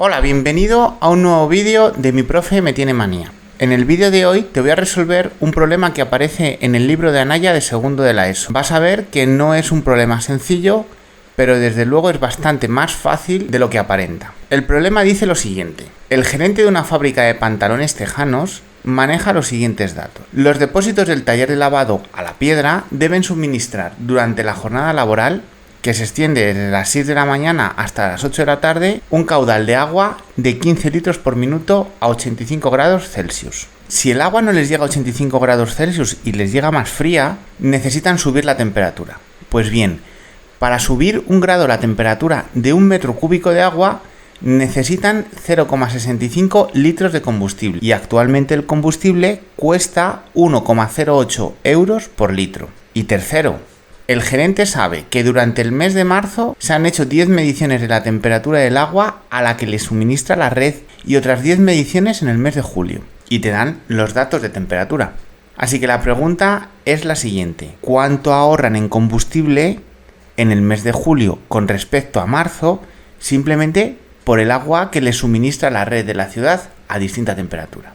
Hola, bienvenido a un nuevo vídeo de Mi Profe Me Tiene Manía. En el vídeo de hoy te voy a resolver un problema que aparece en el libro de Anaya de segundo de la ESO. Vas a ver que no es un problema sencillo, pero desde luego es bastante más fácil de lo que aparenta. El problema dice lo siguiente: el gerente de una fábrica de pantalones tejanos maneja los siguientes datos. Los depósitos del taller de lavado a La Piedra deben suministrar durante la jornada laboral, que se extiende desde las 6 de la mañana hasta las 8 de la tarde, un caudal de agua de 15 litros por minuto a 85 grados Celsius. Si el agua no les llega a 85 grados Celsius y les llega más fría, necesitan subir la temperatura. Pues bien, para subir un grado la temperatura de un metro cúbico de agua, necesitan 0,65 litros de combustible. Y actualmente el combustible cuesta 1,08 euros por litro. Y tercero, el gerente sabe que durante el mes de marzo se han hecho 10 mediciones de la temperatura del agua a la que le suministra la red y otras 10 mediciones en el mes de julio. Y te dan los datos de temperatura. Así que la pregunta es la siguiente: ¿cuánto ahorran en combustible en el mes de julio con respecto a marzo simplemente por el agua que le suministra la red de la ciudad a distinta temperatura?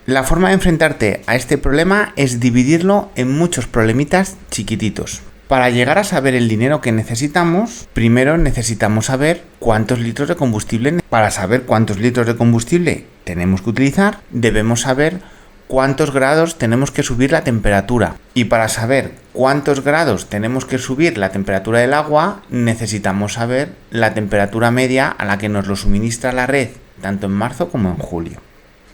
La forma de enfrentarte a este problema es dividirlo en muchos problemitas chiquititos. Para llegar a saber el dinero que necesitamos, primero necesitamos saber cuántos litros de combustible. Para saber cuántos litros de combustible tenemos que utilizar, debemos saber cuántos grados tenemos que subir la temperatura. Y para saber cuántos grados tenemos que subir la temperatura del agua, necesitamos saber la temperatura media a la que nos lo suministra la red, tanto en marzo como en julio.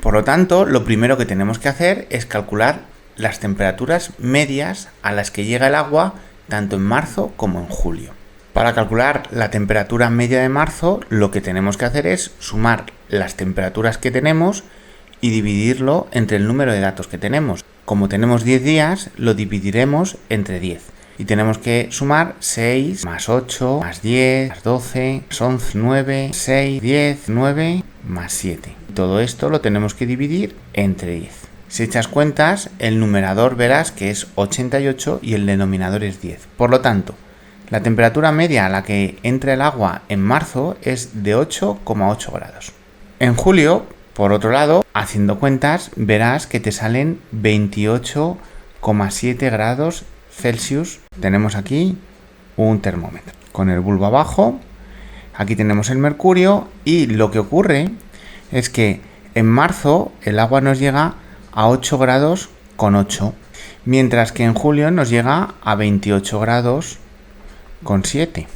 Por lo tanto, lo primero que tenemos que hacer es calcular las temperaturas medias a las que llega el agua tanto en marzo como en julio. Para calcular la temperatura media de marzo, lo que tenemos que hacer es sumar las temperaturas que tenemos y dividirlo entre el número de datos que tenemos. Como tenemos 10 días, lo dividiremos entre 10. Y tenemos que sumar 6 más 8 más 10 más 12 más 11, 9, 6, 10, 9 más 7. Todo esto lo tenemos que dividir entre 10. Si echas cuentas, el numerador verás que es 88 y el denominador es 10. Por lo tanto, la temperatura media a la que entra el agua en marzo es de 8,8 grados. En julio, por otro lado, haciendo cuentas, verás que te salen 28,7 grados Celsius. Tenemos aquí un termómetro con el bulbo abajo. Aquí tenemos el mercurio y lo que ocurre es que en marzo el agua nos llega a 8 grados con 8, mientras que en julio nos llega a 28 grados con 7.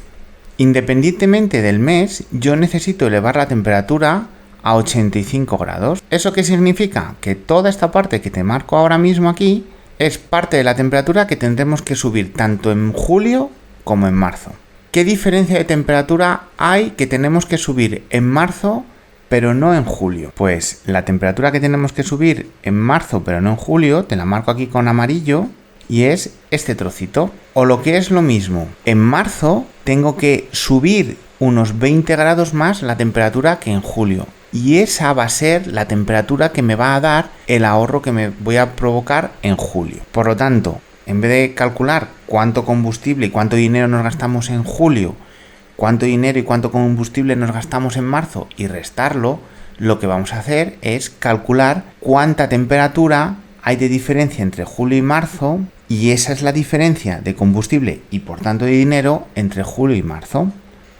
Independientemente del mes, yo necesito elevar la temperatura a 85 grados. ¿Eso qué significa? Que toda esta parte que te marco ahora mismo aquí es parte de la temperatura que tendremos que subir tanto en julio como en marzo. ¿Qué diferencia de temperatura hay que tenemos que subir en marzo pero no en julio? Pues la temperatura que tenemos que subir en marzo pero no en julio, te la marco aquí con amarillo, y es este trocito. O lo que es lo mismo, en marzo tengo que subir unos 20 grados más la temperatura que en julio. Y esa va a ser la temperatura que me va a dar el ahorro que me voy a provocar en julio. Por lo tanto, en vez de calcular cuánto combustible y cuánto dinero nos gastamos en julio, cuánto dinero y cuánto combustible nos gastamos en marzo y restarlo, lo que vamos a hacer es calcular cuánta temperatura hay de diferencia entre julio y marzo, y esa es la diferencia de combustible y por tanto de dinero entre julio y marzo.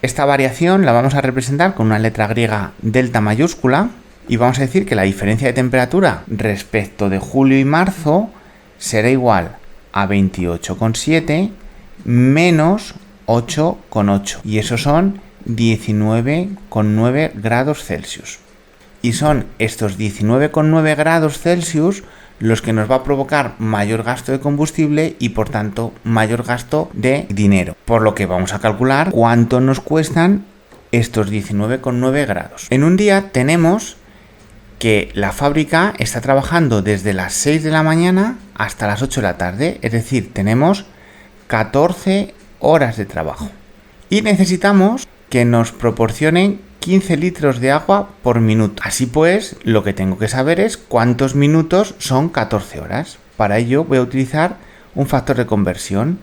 Esta variación la vamos a representar con una letra griega delta mayúscula y vamos a decir que la diferencia de temperatura respecto de julio y marzo será igual a 28,7 menos 8,8, y eso son 19,9 grados Celsius. Y son estos 19,9 grados Celsius los que nos va a provocar mayor gasto de combustible y por tanto mayor gasto de dinero. Por lo que vamos a calcular cuánto nos cuestan estos 19,9 grados. En un día tenemos que la fábrica está trabajando desde las 6 de la mañana hasta las 8 de la tarde, es decir, tenemos 14 horas de trabajo. Y necesitamos que nos proporcionen 15 litros de agua por minuto. Así pues, lo que tengo que saber es cuántos minutos son 14 horas. Para ello voy a utilizar un factor de conversión.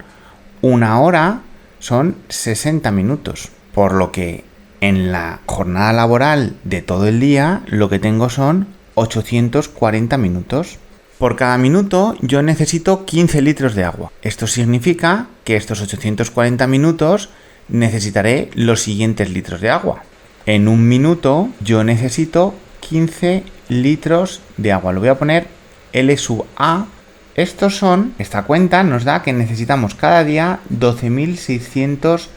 Una hora son 60 minutos, por lo que En la jornada laboral de todo el día lo que tengo son 840 minutos. Por cada minuto yo necesito 15 litros de agua. Esto significa que estos 840 minutos necesitaré los siguientes litros de agua. En un minuto yo necesito 15 litros de agua. Lo voy a poner L sub A. Esta cuenta nos da que necesitamos cada día 12.600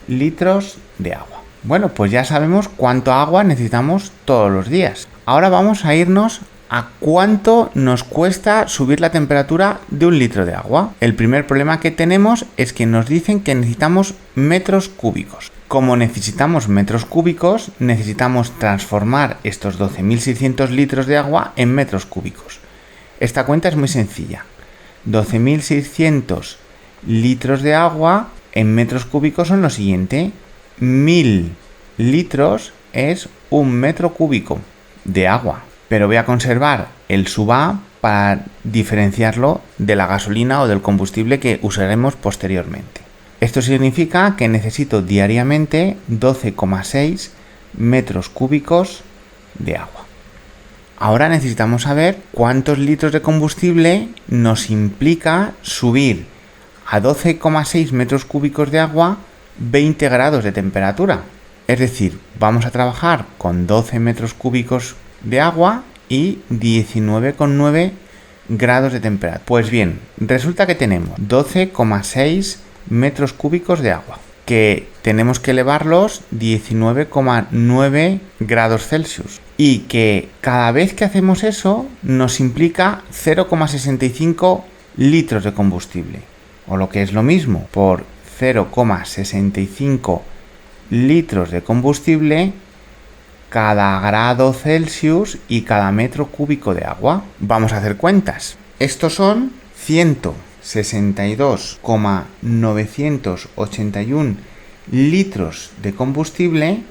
litros de agua. Bueno, pues ya sabemos cuánto agua necesitamos todos los días. Ahora vamos a irnos a cuánto nos cuesta subir la temperatura de un litro de agua. El primer problema que tenemos es que nos dicen que necesitamos metros cúbicos. Como necesitamos metros cúbicos, necesitamos transformar estos 12.600 litros de agua en metros cúbicos. Esta cuenta es muy sencilla. 12.600 litros de agua en metros cúbicos son lo siguiente. 1.000 litros es un metro cúbico de agua. Pero voy a conservar el sub A para diferenciarlo de la gasolina o del combustible que usaremos posteriormente. Esto significa que necesito diariamente 12,6 metros cúbicos de agua. Ahora necesitamos saber cuántos litros de combustible nos implica subir a 12,6 metros cúbicos de agua 20 grados de temperatura. Es decir, vamos a trabajar con 12 metros cúbicos de agua y 19,9 grados de temperatura. Pues bien, resulta que tenemos 12,6 metros cúbicos de agua, que tenemos que elevarlos 19,9 grados Celsius. Y que cada vez que hacemos eso nos implica 0,65 litros de combustible. O lo que es lo mismo, por 0,65 litros de combustible cada grado Celsius y cada metro cúbico de agua. Vamos a hacer cuentas. Estos son 162,981 litros de combustible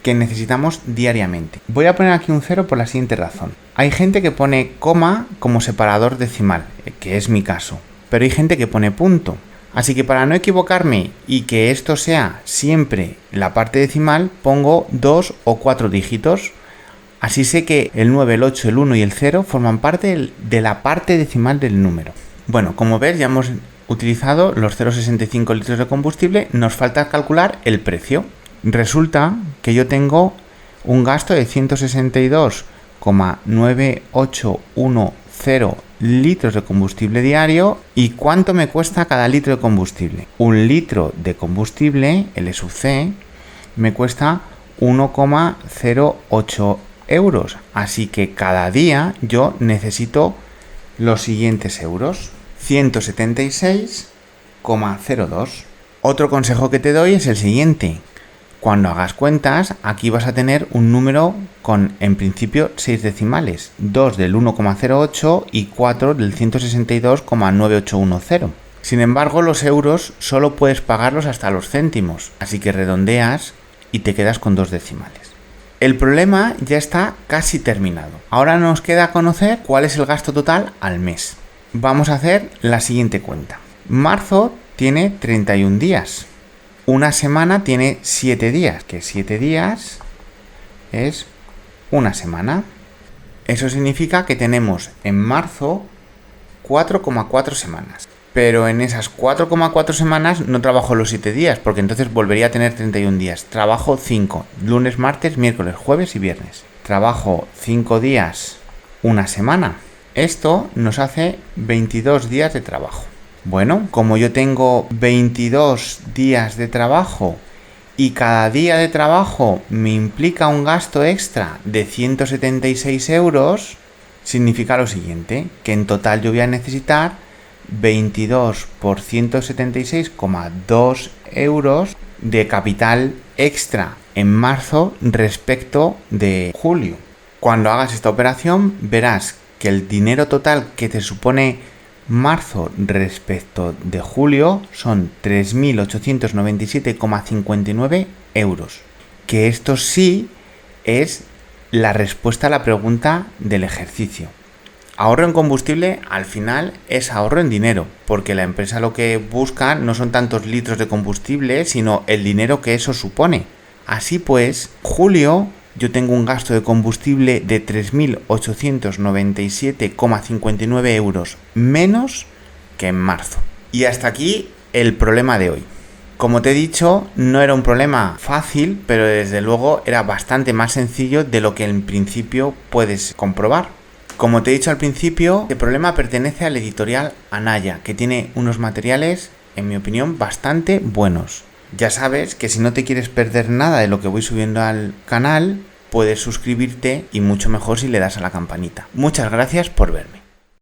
que necesitamos diariamente. Voy a poner aquí un 0 por la siguiente razón. Hay gente que pone coma como separador decimal, que es mi caso, pero hay gente que pone punto. Así que para no equivocarme y que esto sea siempre la parte decimal, pongo 2 o 4 dígitos. Así sé que el 9, el 8, el 1 y el 0 forman parte de la parte decimal del número. Bueno, como ves, ya hemos utilizado los 0,65 litros de combustible. Nos falta calcular el precio. Resulta que yo tengo un gasto de 162,9810 litros de combustible diario. ¿Y cuánto me cuesta cada litro de combustible? Un litro de combustible, L sub C, me cuesta 1,08 euros. Así que cada día yo necesito los siguientes euros: 176,02. Otro consejo que te doy es el siguiente. Cuando hagas cuentas, aquí vas a tener un número con, en principio, 6 decimales. 2 del 1,08 y 4 del 162,9810. Sin embargo, los euros solo puedes pagarlos hasta los céntimos, así que redondeas y te quedas con 2 decimales. El problema ya está casi terminado. Ahora nos queda conocer cuál es el gasto total al mes. Vamos a hacer la siguiente cuenta. Marzo tiene 31 días. Una semana tiene 7 días, que 7 días es una semana. Eso significa que tenemos en marzo 4,4 semanas. Pero en esas 4,4 semanas no trabajo los 7 días, porque entonces volvería a tener 31 días. Trabajo 5, lunes, martes, miércoles, jueves y viernes. Trabajo 5 días una semana. Esto nos hace 22 días de trabajo. Bueno, como yo tengo 22 días de trabajo y cada día de trabajo me implica un gasto extra de 176 euros, significa lo siguiente, que en total yo voy a necesitar 22 por 176,2 euros de capital extra en marzo respecto de julio. Cuando hagas esta operación verás que el dinero total que te supone marzo respecto de julio son 3.897,59 euros. Que esto sí es la respuesta a la pregunta del ejercicio. Ahorro en combustible al final es ahorro en dinero, porque la empresa lo que busca no son tantos litros de combustible, sino el dinero que eso supone. Así pues, julio yo tengo un gasto de combustible de 3.897,59 euros menos que en marzo. Y hasta aquí el problema de hoy. Como te he dicho, no era un problema fácil, pero desde luego era bastante más sencillo de lo que en principio puedes comprobar. Como te he dicho al principio, el problema pertenece al editorial Anaya, que tiene unos materiales, en mi opinión, bastante buenos. Ya sabes que si no te quieres perder nada de lo que voy subiendo al canal, puedes suscribirte y mucho mejor si le das a la campanita. Muchas gracias por verme.